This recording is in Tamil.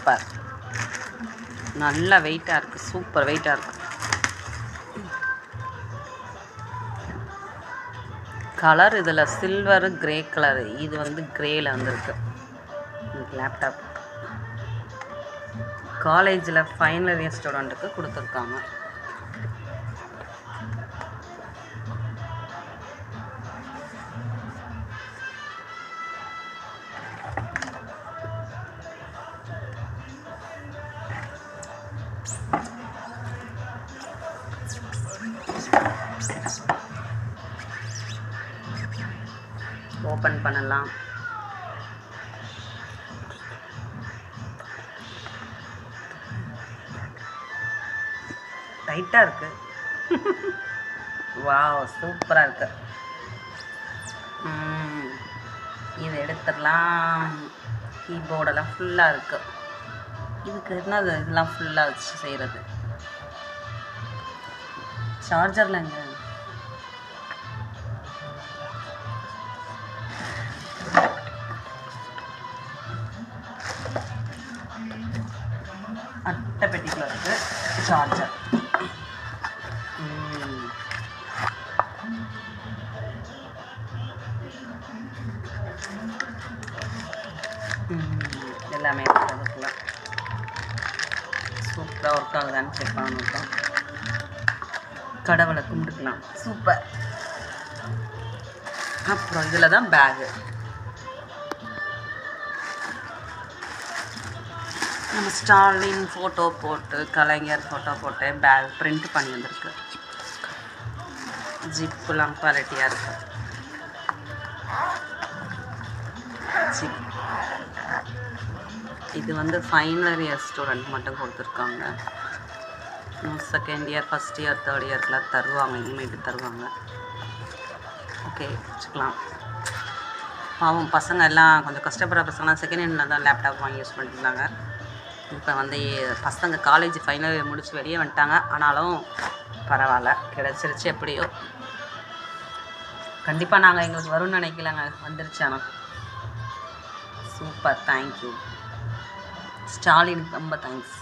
சூப்பர், நல்ல வெயிட்டாக இருக்குது, சூப்பர் வெயிட்டாக இருக்குது. கலர் இதில் சில்வரு கிரே கலரு, இது வந்து கிரேயில் வந்துருக்கு. லேப்டாப் காலேஜில் ஃபைனல் இயர் ஸ்டூடெண்ட்டுக்கு கொடுத்துருக்காங்க. ஓப்பன் பண்ணலாம். டைட்டாக இருக்கு. வாவ், சூப்பராக இருக்கு. இது எடுத்துடலாம். கீபோர்டெல்லாம் ஃபுல்லாக இருக்கு. இதுக்கு என்னது, இதெல்லாம் ஃபுல்லாக வச்சு செய்கிறது. சார்ஜரில் எங்க அட்டை பெட்டிக்குள்ள இருக்கு சார்ஜர். எல்லாமே அதுக்குள்ள சூப்பராக ஒர்க் ஆகுதான்னு செக் பண்ணணும். கடவுளை கும்பிட்டுக்கலாம். சூப்பர். அப்புறம் இதில் தான் பேகு. நம்ம ஸ்டாலின் ஃபோட்டோ போட்டு, கலைஞர் ஃபோட்டோ போட்டு பேக் பிரிண்ட் பண்ணி வந்திருக்கு. ஜிப்புலாம் குவாலிட்டியாக இருக்கு. ஜிப் இது வந்து ஃபைனல் இயர் ஸ்டூடெண்ட் மட்டும் கொடுத்துருக்காங்க. Second year, first year, third இயர்க்கெலாம் தருவாங்க, இனிமேட்டு தருவாங்க. ஓகே, வச்சுக்கலாம். பாவம் பசங்க எல்லாம் கொஞ்சம் கஷ்டப்படுற பசங்களாம் செகண்ட் ஹேண்டில் தான் லேப்டாப் வாங்கி யூஸ் பண்ணியிருந்தாங்க. இப்போ வந்து பசங்க காலேஜ் ஃபைனல் இயர் முடிச்சு வெளியே வந்துட்டாங்க. ஆனாலும் பரவாயில்ல, கிடச்சிருச்சு. எப்படியோ கண்டிப்பாக நாங்கள் எங்களுக்கு வரும்னு நினைக்கலங்க, வந்துருச்சு. ஆனால் சூப்பர், தேங்க்யூ ஸ்டாலினுக்கு ரொம்ப தேங்க்ஸ்.